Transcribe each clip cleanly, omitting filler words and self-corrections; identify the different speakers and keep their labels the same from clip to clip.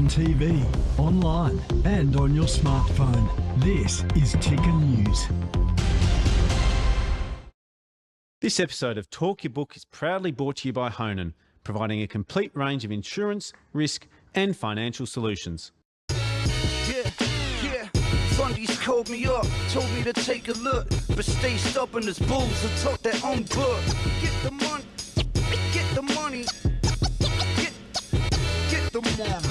Speaker 1: TV, online and on your smartphone. This is Ticker News.
Speaker 2: This episode of Talk Your Book is proudly brought to you by Honan, providing a complete range of insurance, risk and financial solutions.
Speaker 3: Fundies called me up, told me to take a look, but stay stubborn as bulls and talk their own book. Get the money, get the money, get the money.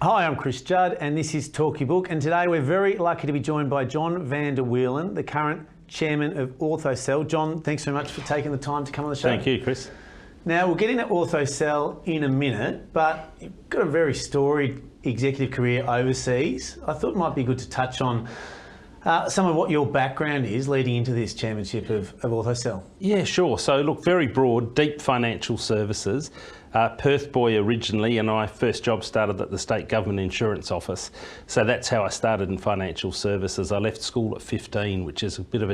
Speaker 4: Hi, I'm Chris Judd and this is Talk Your Book, and today we're very lucky to be joined by John van der Wielen, the current chairman of Orthocell. John, thanks so much for taking the time to come on the show.
Speaker 5: Thank you, Chris.
Speaker 4: Now, we'll get into Orthocell in a minute, but you've got a very storied executive career overseas. I thought it might be good to touch on some of what your background is leading into this chairmanship of Orthocell.
Speaker 5: Yeah, sure. So look, very broad, deep financial services. Perth boy originally, and my first job started at the State Government Insurance Office. So that's how I started in financial services. I left school at 15, which is a bit of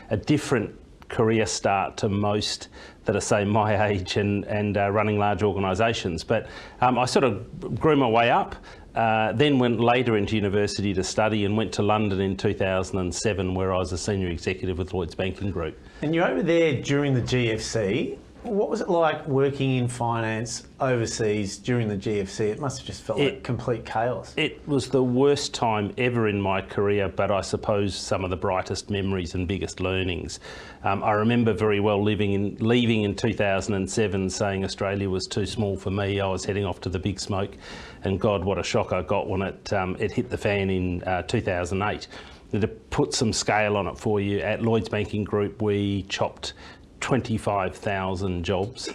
Speaker 5: a different career start to most that are, say, my age and running large organisations. But I sort of grew my way up, then went later into university to study and went to London in 2007, where I was a senior executive with Lloyds Banking Group.
Speaker 4: And you're over there during the GFC. What was it like working in finance overseas during the GFC? It must have just felt like complete chaos. It
Speaker 5: was the worst time ever in my career, but I suppose some of the brightest memories and biggest learnings. I remember very well leaving in 2007 saying Australia was too small for me. I was heading off to the big smoke, and God, what a shock I got when it hit the fan in 2008. To put some scale on it for you, at Lloyds Banking Group we chopped 25,000 jobs.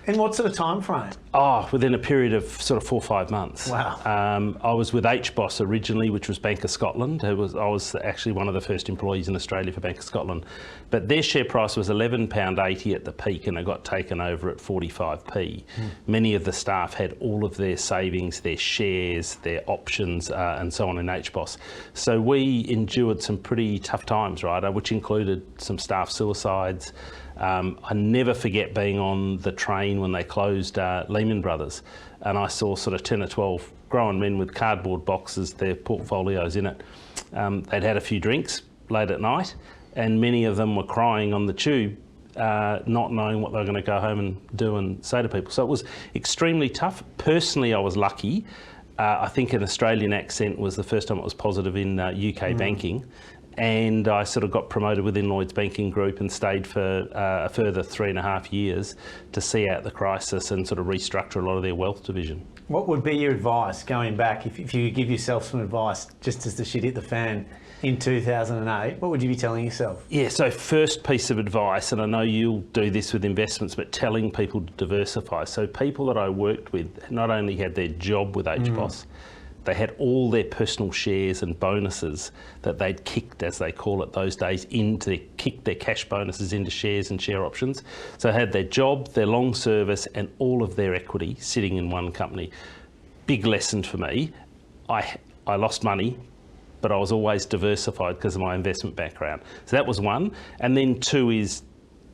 Speaker 4: In what sort of time frame?
Speaker 5: Oh, within a period of sort of 4 or 5 months.
Speaker 4: Wow.
Speaker 5: I was with HBOS originally, which was Bank of Scotland. I was actually one of the first employees in Australia for Bank of Scotland. But their share price was £11.80 at the peak, and it got taken over at 45p. Many of the staff had all of their savings, their shares, their options, and so on in HBOS. So we endured some pretty tough times, right, which included some staff suicides. I never forget being on the train when they closed Lehman Brothers, and I saw sort of 10 or 12 grown men with cardboard boxes, their portfolios in it. They'd had a few drinks late at night, and many of them were crying on the tube, not knowing what they were going to go home and do and say to people. So it was extremely tough. Personally, I was lucky. I think an Australian accent was the first time it was positive in UK banking. And I sort of got promoted within Lloyds Banking Group and stayed for a further 3.5 years to see out the crisis and sort of restructure a lot of their wealth division.
Speaker 4: What would be your advice going back, if you could give yourself some advice just as the shit hit the fan in 2008, what would you be telling yourself? Yeah,
Speaker 5: so first piece of advice, and I know you'll do this with investments, but telling people to diversify. So people that I worked with not only had their job with HBOS, they had all their personal shares and bonuses that they'd kicked, as they call it those days, kicked their cash bonuses into shares and share options. So they had their job, their long service and all of their equity sitting in one company. Big lesson for me. I lost money, but I was always diversified because of my investment background. So that was one. And then two is,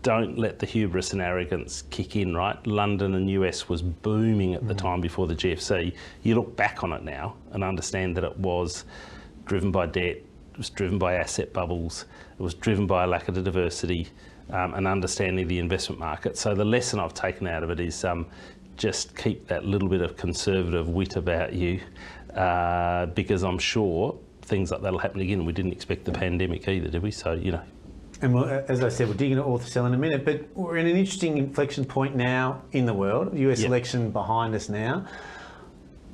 Speaker 5: don't let the hubris and arrogance kick in, right? London and US was booming at the time before the GFC. You look back on it now and understand that it was driven by debt, it was driven by asset bubbles, it was driven by a lack of the diversity and understanding the investment market. So the lesson I've taken out of it is just keep that little bit of conservative wit about you because I'm sure things like that'll happen again. We didn't expect the pandemic either, did we? So, you know.
Speaker 4: And as I said, we'll dig into Orthocell in a minute, but we're in an interesting inflection point now in the world. US election behind us now.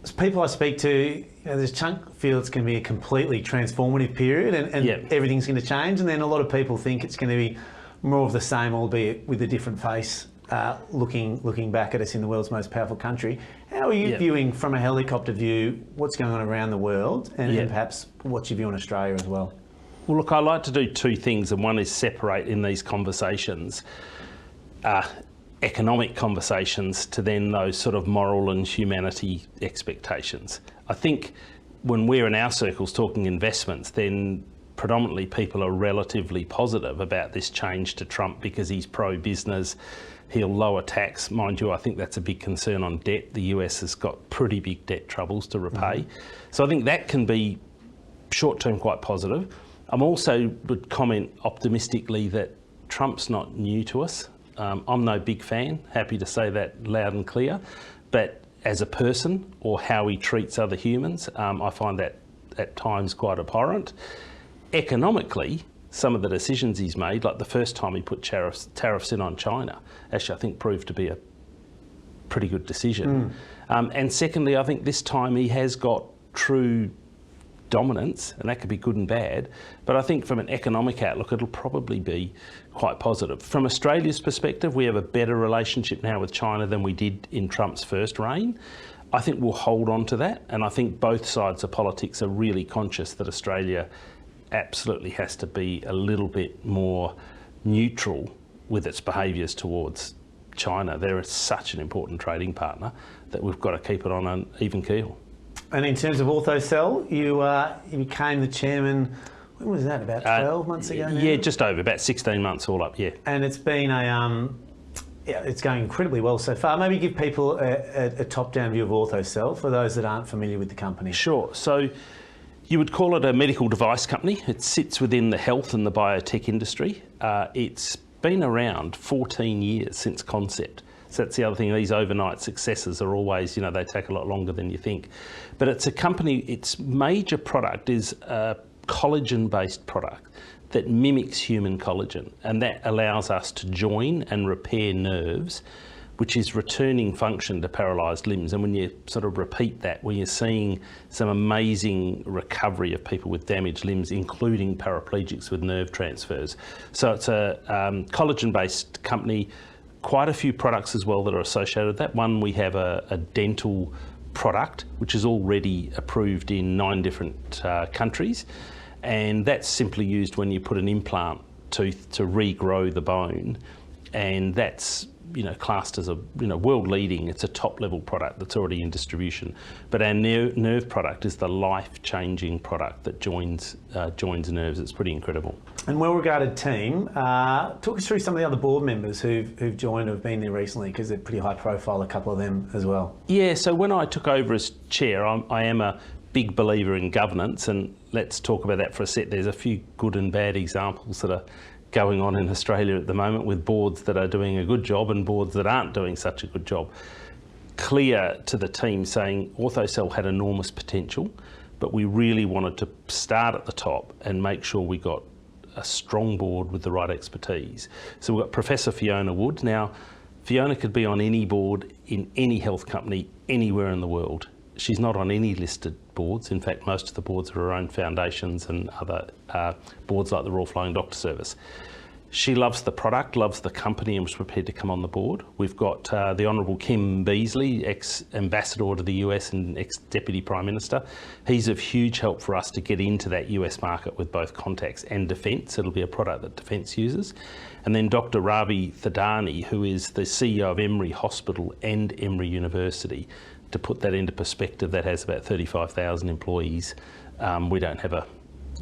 Speaker 4: As people I speak to, there's a chunk feel it's going to be a completely transformative period and everything's going to change. And then a lot of people think it's going to be more of the same, albeit with a different face, looking back at us in the world's most powerful country. How are you viewing from a helicopter view what's going on around the world and perhaps what's your view on Australia as well?
Speaker 5: Well, look, I like to do two things, and one is separate in these conversations economic conversations to then those sort of moral and humanity expectations. I think when we're in our circles talking investments, then predominantly people are relatively positive about this change to Trump because he's pro-business. He'll lower tax. Mind you, I think that's a big concern on debt. The US has got pretty big debt troubles to repay. So I think that can be short-term quite positive. I'm also would comment optimistically that Trump's not new to us. I'm no big fan, happy to say that loud and clear, but as a person or how he treats other humans, I find that at times quite abhorrent. Economically, some of the decisions he's made, like the first time he put tariffs in on China, actually I think proved to be a pretty good decision. And secondly, I think this time he has got true dominance, and that could be good and bad, but I think from an economic outlook it'll probably be quite positive. From Australia's perspective, we have a better relationship now with China than we did in Trump's first reign. I think we'll hold on to that, and I think both sides of politics are really conscious that Australia absolutely has to be a little bit more neutral with its behaviours towards China. They're such an important trading partner that we've got to keep it on an even keel.
Speaker 4: And in terms of Orthocell, you became the chairman, when was that, about 12 months ago now?
Speaker 5: Yeah, just over, about 16 months all up, yeah.
Speaker 4: And it's been it's going incredibly well so far. Maybe give people a top-down view of Orthocell for those that aren't familiar with the company.
Speaker 5: Sure. So you would call it a medical device company. It sits within the health and the biotech industry. It's been around 14 years since concept. So that's the other thing, these overnight successes are always, they take a lot longer than you think. But it's a company, its major product is a collagen-based product that mimics human collagen, and that allows us to join and repair nerves, which is returning function to paralysed limbs. And when you sort of repeat that, when you're seeing some amazing recovery of people with damaged limbs, including paraplegics with nerve transfers. So it's a collagen-based company. Quite a few products as well that are associated with that. One, we have a dental product, which is already approved in 9 different countries. And that's simply used when you put an implant tooth to regrow the bone. And that's, classed as a, world leading. It's a top level product that's already in distribution. But our nerve product is the life-changing product that joins nerves. It's pretty incredible.
Speaker 4: And well-regarded team. Talk us through some of the other board members who've joined or have been there recently, because they're pretty high profile, a couple of them as well.
Speaker 5: Yeah, so when I took over as chair, I am a big believer in governance, and let's talk about that for a sec. There's a few good and bad examples that are going on in Australia at the moment, with boards that are doing a good job and boards that aren't doing such a good job. Clear to the team saying Orthocell had enormous potential, but we really wanted to start at the top and make sure we got a strong board with the right expertise. So we've got Professor Fiona Wood. Now, Fiona could be on any board in any health company anywhere in the world. She's not on any listed boards. In fact, most of the boards are her own foundations and other boards like the Royal Flying Doctor Service. She loves the product, loves the company, and was prepared to come on the board. We've got the Honourable Kim Beazley, ex-ambassador to the US and ex-deputy Prime Minister. He's of huge help for us to get into that US market with both contacts and defence. It'll be a product that defence uses. And then Dr. Ravi Thadani, who is the CEO of Emory Hospital and Emory University. To put that into perspective, that has about 35,000 employees. We don't have a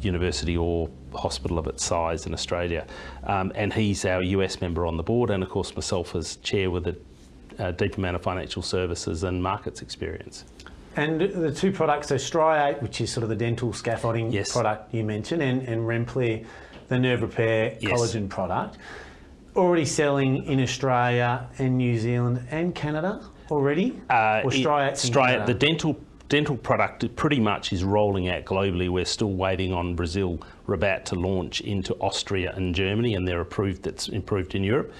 Speaker 5: university or hospital of its size in Australia. And he's our US member on the board, and of course myself as chair with a deep amount of financial services and markets experience.
Speaker 4: And the two products, so Striate, which is sort of the dental scaffolding product you mentioned, and Rempli, the nerve repair collagen product, already selling in Australia and New Zealand and Canada already? Or
Speaker 5: Striate, the dental product pretty much is rolling out globally. We're still waiting on Brazil. We're about to launch into Austria and Germany, and they're approved. That's improved in Europe.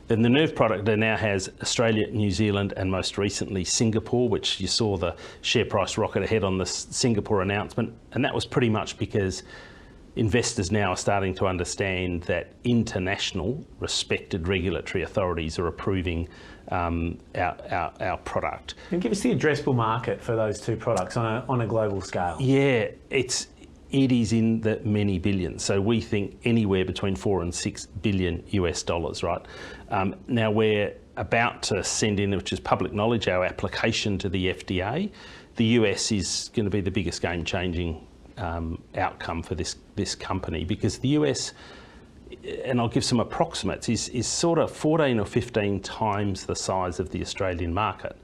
Speaker 5: Then the nerve product now has Australia, New Zealand, and most recently Singapore, which you saw the share price rocket ahead on the Singapore announcement. And that was pretty much because investors now are starting to understand that international respected regulatory authorities are approving our product.
Speaker 4: And give us the addressable market for those two products on a global scale.
Speaker 5: Yeah, it is in the many billions. So we think anywhere between 4 and 6 billion US dollars, right? Now we're about to send in, which is public knowledge, our application to the FDA. The US is going to be the biggest game-changing outcome for this company, because the US, and I'll give some approximates, is sort of 14 or 15 times the size of the Australian market.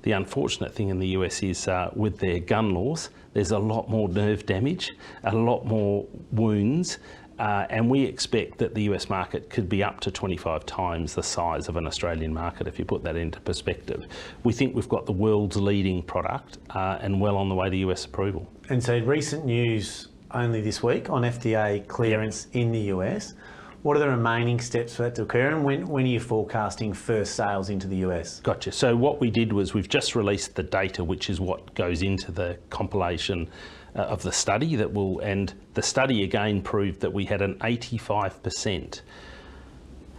Speaker 5: The unfortunate thing in the US is with their gun laws, there's a lot more nerve damage, a lot more wounds, and we expect that the US market could be up to 25 times the size of an Australian market, if you put that into perspective. We think we've got the world's leading product and well on the way to US approval.
Speaker 4: And so recent news only this week on FDA clearance in the US. What are the remaining steps for that to occur, and when are you forecasting first sales into the US?
Speaker 5: Gotcha. So what we did was we've just released the data, which is what goes into the compilation of the study and the study again proved that we had an 85%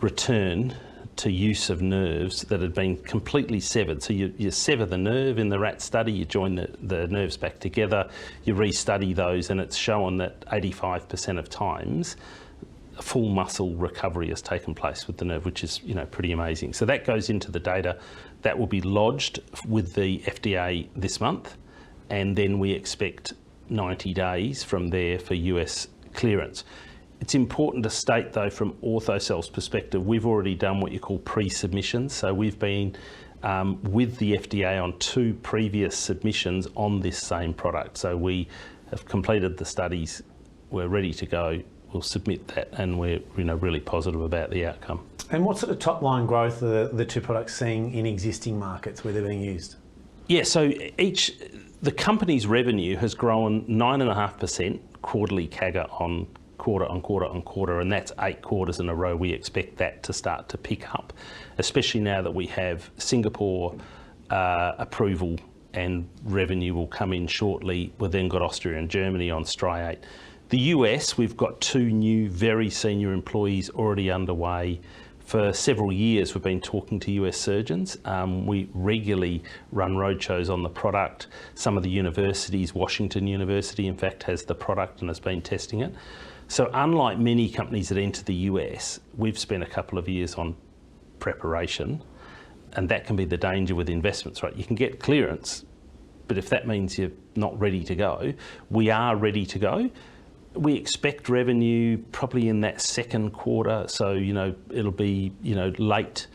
Speaker 5: return to use of nerves that had been completely severed. So you sever the nerve in the rat study, you join the nerves back together, you restudy those, and it's shown that 85% of times a full muscle recovery has taken place with the nerve, which is pretty amazing. So that goes into the data. That will be lodged with the FDA this month, and then we expect 90 days from there for US clearance. It's important to state, though, from Orthocell's perspective, we've already done what you call pre-submissions. So we've been with the FDA on 2 previous submissions on this same product. So we have completed the studies, we're ready to go, we'll submit that, and we're really positive about the outcome.
Speaker 4: And what sort of top line growth are the 2 products seeing in existing markets where they're being used?
Speaker 5: Yeah, so the company's revenue has grown 9.5% quarterly CAGR on quarter, and that's 8 quarters in a row. We expect that to start to pick up, especially now that we have Singapore approval and revenue will come in shortly. We've then got Austria and Germany on Striate. The US, we've got 2 new very senior employees already underway. For several years, we've been talking to US surgeons. We regularly run roadshows on the product. Some of the universities, Washington University, in fact, has the product and has been testing it. So unlike many companies that enter the US, we've spent a couple of years on preparation, and that can be the danger with investments, right? You can get clearance, but if that means you're not ready to go, we are ready to go. We expect revenue probably in that second quarter, so it'll be late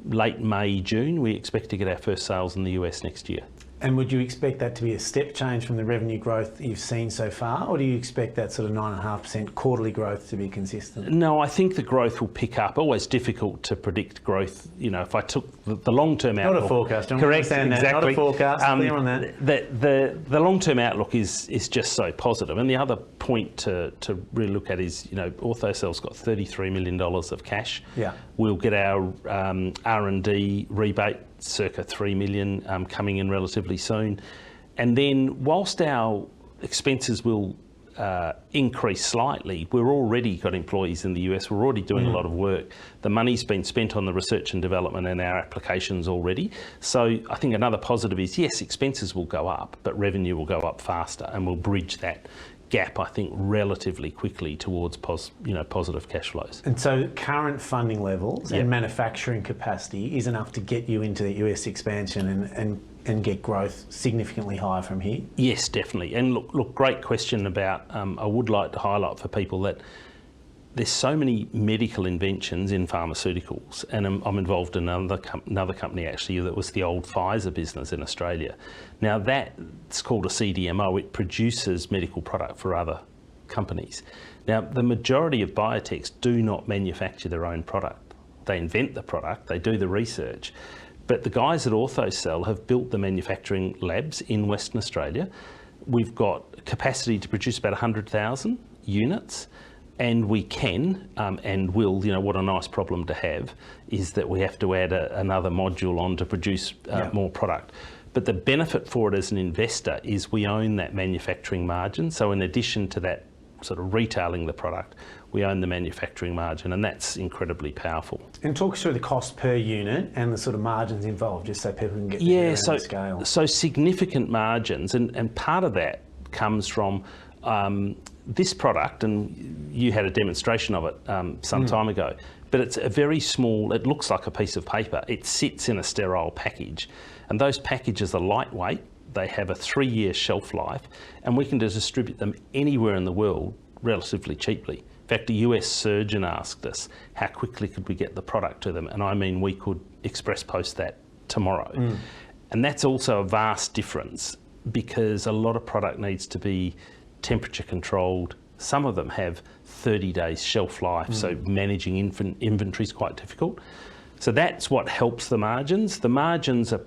Speaker 5: May, June. We expect to get our first sales in the US next year.
Speaker 4: And would you expect that to be a step change from the revenue growth that you've seen so far, or do you expect that sort of 9.5% quarterly growth to be consistent?
Speaker 5: No, I think the growth will pick up. Always difficult to predict growth. If I took the long-term outlook...
Speaker 4: Not a forecast, John.
Speaker 5: Correct, exactly.
Speaker 4: Not a forecast, clear on that.
Speaker 5: The long-term outlook is just so positive. And the other point to really look at is, Orthocell's got $33 million of cash.
Speaker 4: Yeah.
Speaker 5: We'll get our R&D rebate, circa 3 million, coming in relatively soon. And then whilst our expenses will increase slightly, we've already got employees in the US, we're already doing a lot of work. The money's been spent on the research and development and our applications already. So I think another positive is, yes, expenses will go up, but revenue will go up faster, and we'll bridge that gap, I think, relatively quickly towards positive cash flows.
Speaker 4: And so current funding levels and manufacturing capacity is enough to get you into the US expansion and get growth significantly higher from here?
Speaker 5: Yes, definitely. And look, great question about, I would like to highlight for people that there's so many medical inventions in pharmaceuticals, and I'm involved in another company actually that was the old Pfizer business in Australia. Now that's called a CDMO. It produces medical product for other companies. Now the majority of biotechs do not manufacture their own product. They invent the product, they do the research, but the guys at Orthocell have built the manufacturing labs in Western Australia. We've got capacity to produce about 100,000 units. And we can and will, what a nice problem to have is that we have to add another module on to produce more product. But the benefit for it as an investor is we own that manufacturing margin. So in addition to that sort of retailing the product, we own the manufacturing margin, and that's incredibly powerful.
Speaker 4: And talk us through the cost per unit and the sort of margins involved, just so people can get the scale. So
Speaker 5: significant margins, and part of that comes from this product, and you had a demonstration of it some time ago, but it's a very small, it looks like a piece of paper. It sits in a sterile package, and those packages are lightweight. they have a 3-year shelf life, and we can distribute them anywhere in the world relatively cheaply. In fact, a US surgeon asked us how quickly could we get the product to them, and I mean we could express post that tomorrow. And that's also a vast difference, because a lot of product needs to be temperature controlled. Some of them have 30 days shelf life, so managing inventory is quite difficult. So that's what helps the margins. The margins are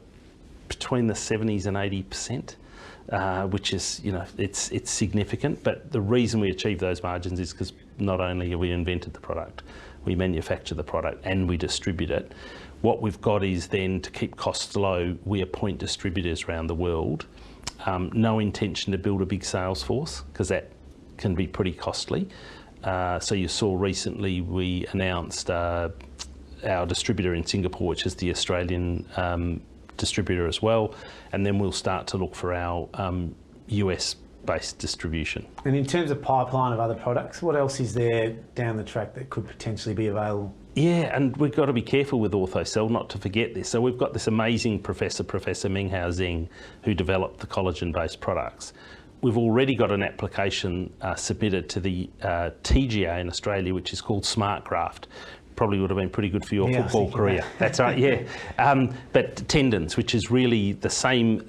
Speaker 5: between the 70s and 80%, which is, it's significant. But the reason we achieve those margins is because not only have we invented the product, we manufacture the product and we distribute it. What we've got is then, to keep costs low, we appoint distributors around the world. No intention to build a big sales force, because that can be pretty costly. So you saw recently we announced our distributor in Singapore, which is the Australian distributor as well, and then we'll start to look for our US-based distribution.
Speaker 4: And in terms of pipeline of other products, what else is there down the track that could potentially be available?
Speaker 5: Yeah, and we've got to be careful with Orthocell not to forget this. So we've got this amazing Professor Menghao Zheng, who developed the collagen-based products. We've already got an application submitted to the TGA in Australia, which is called SmartGraft. Probably would have been pretty good for your football career. That's right, yeah. But tendons, which is really the same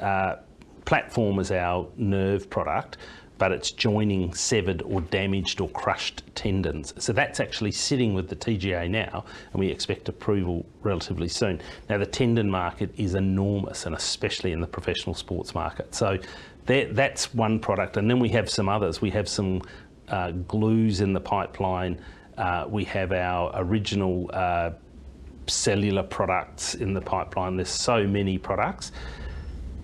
Speaker 5: platform as our nerve product, but it's joining severed or damaged or crushed tendons. So that's actually sitting with the TGA now, and we expect approval relatively soon. Now, the tendon market is enormous, and especially in the professional sports market. So that's one product, and then we have some others. We have some glues in the pipeline. We have our original cellular products in the pipeline. There's so many products.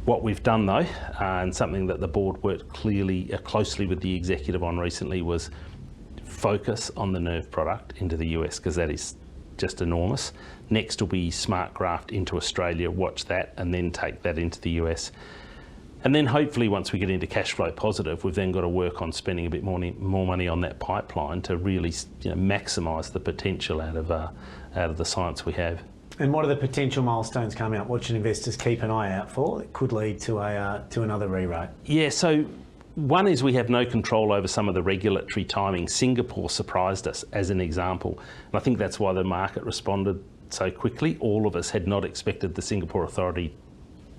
Speaker 5: What we've done though, and something that the board worked closely with the executive on recently, was focus on the nerve product into the US, because that is just enormous. Next will be SmartGraft into Australia, watch that, and then take that into the US. And then hopefully once we get into cash flow positive, we've then got to work on spending a bit more money on that pipeline to really maximise the potential out of the science we have.
Speaker 4: And what are the potential milestones coming up? What should investors keep an eye out for that could lead to another re-rate?
Speaker 5: Yeah, so one is we have no control over some of the regulatory timing. Singapore surprised us as an example, and I think that's why the market responded so quickly. All of us had not expected the Singapore authority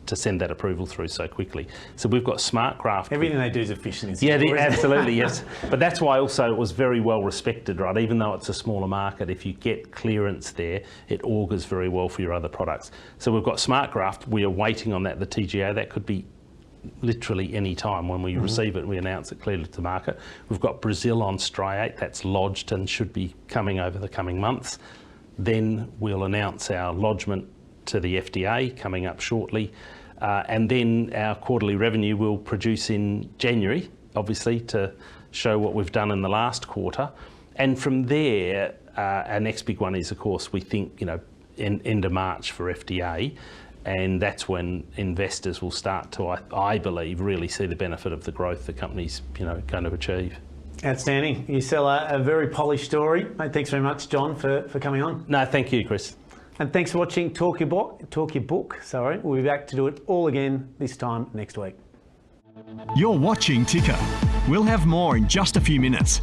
Speaker 5: to send that approval through so quickly. So we've got SmartGraft.
Speaker 4: Everything they do is efficient.
Speaker 5: Absolutely, yes. But that's why also it was very well respected, right? Even though it's a smaller market, if you get clearance there, it augurs very well for your other products. So we've got SmartGraft. We are waiting on that, the TGA. That could be literally any time when we receive it and we announce it clearly to the market. We've got Brazil on striate. That's lodged and should be coming over the coming months. Then we'll announce our lodgement to the FDA coming up shortly. And then our quarterly revenue will produce in January, obviously, to show what we've done in the last quarter. And from there, our next big one is, of course, we think, end of March for FDA. And that's when investors will start to, I believe, really see the benefit of the growth the company's, going to achieve.
Speaker 4: Outstanding. You sell a very polished story. Mate, thanks very much, John, for coming on.
Speaker 5: No, thank you, Chris.
Speaker 4: And thanks for watching Talk Your Book. We'll be back to do it all again this time next week.
Speaker 1: You're watching Ticker. We'll have more in just a few minutes.